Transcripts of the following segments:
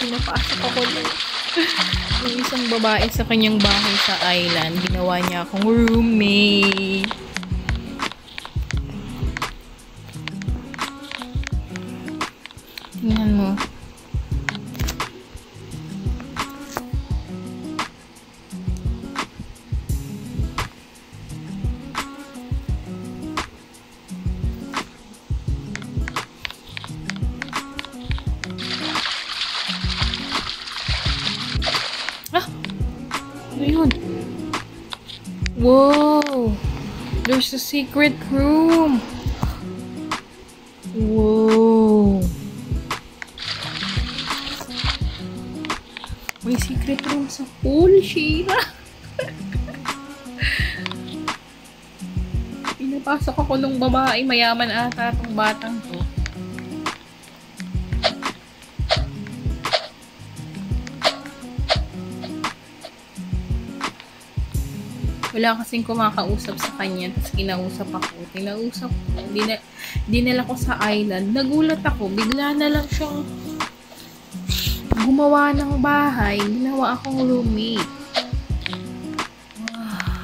Pinapasok ako lang. Yung isang babae sa kanyang bahay sa island, ginawa niya akong roommate. Tingnan mo. Ano yun? Wow! There's a secret room! Wow! May secret room sa pool, Sheila! Pinapasok ako ng babae. Mayaman ata itong batang to. Wala kasing kumakausap sa kanya, tapos kinausap ako. Dinala ko sa island. Nagulat ako, bigla na lang siyang gumawa ng bahay. Ginawa akong roommate. Wow.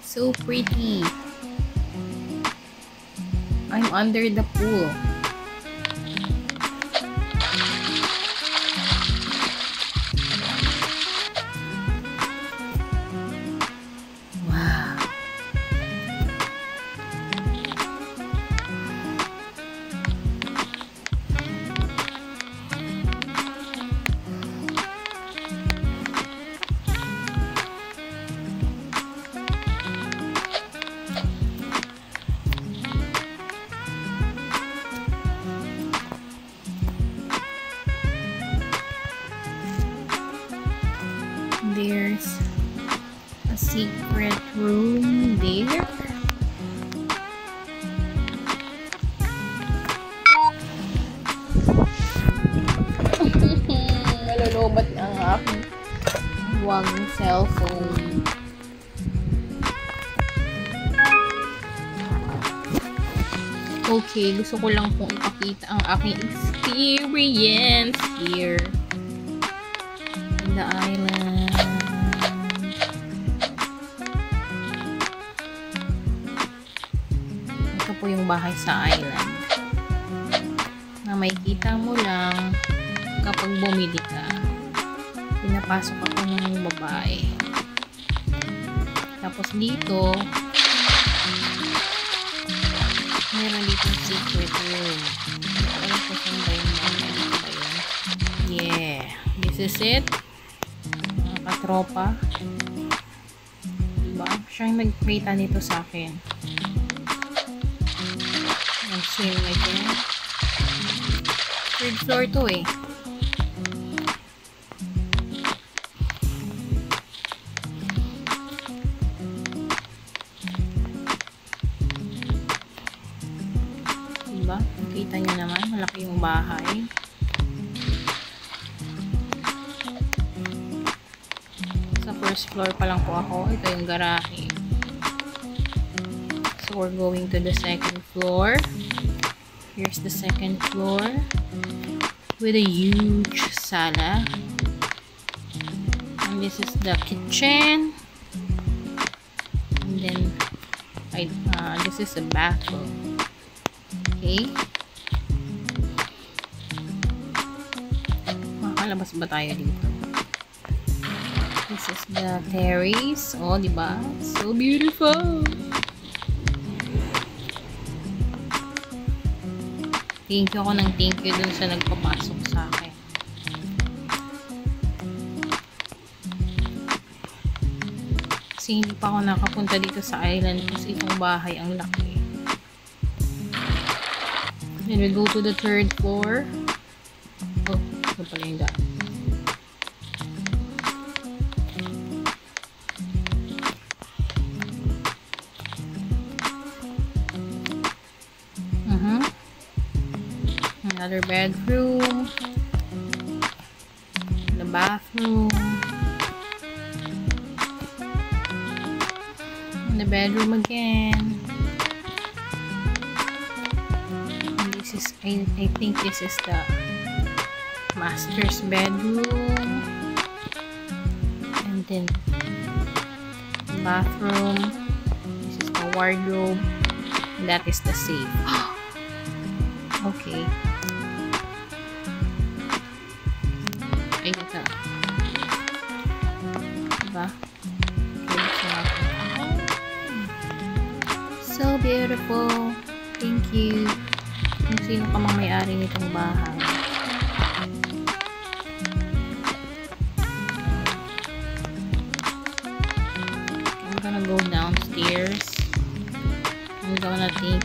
So pretty. I'm under the pool. There's a secret room there. Nalolobat na ang aking huwag cellphone. Okay, gusto ko lang pong ipakita ang aking experience here in the island. Ito po yung bahay sa island na may kita mo lang kapag bumili ka. Pinapasok ako ng babae. Tapos dito meron dito secret room. Alam ko saan ba yung ba yun? Yeah. This is it. Mga katropa. Diba? Siya yung nagkrita nito sa akin. Nag-swim again. Third floor to eh. Diba? Nakita nyo naman, malaki yung bahay. Sa first floor pa lang po ako. Ito yung garahe. So, we're going to the second floor. Here's the second floor with a huge sala. And this is the kitchen. And then, this is the bathroom. Okay. Makalabas ba tayo dito? This is the terrace. Oh, diba? So beautiful. Thank you ako ng thank you dun sa nagpapasok sa akin. Kasi hindi pa ako nakapunta dito sa island kasi itong bahay ang laki. Then we go to the third floor. Oh, ito pala yung daan. Another bedroom. The bathroom. And the bedroom again. I think this is the master's bedroom. And then bathroom. This is the wardrobe. And that is the safe. Okay. Ay, ito. Diba? Okay, so beautiful. Thank you. Kung sino ka mang may-ari nitong bahay. I'm gonna go downstairs. I'm gonna take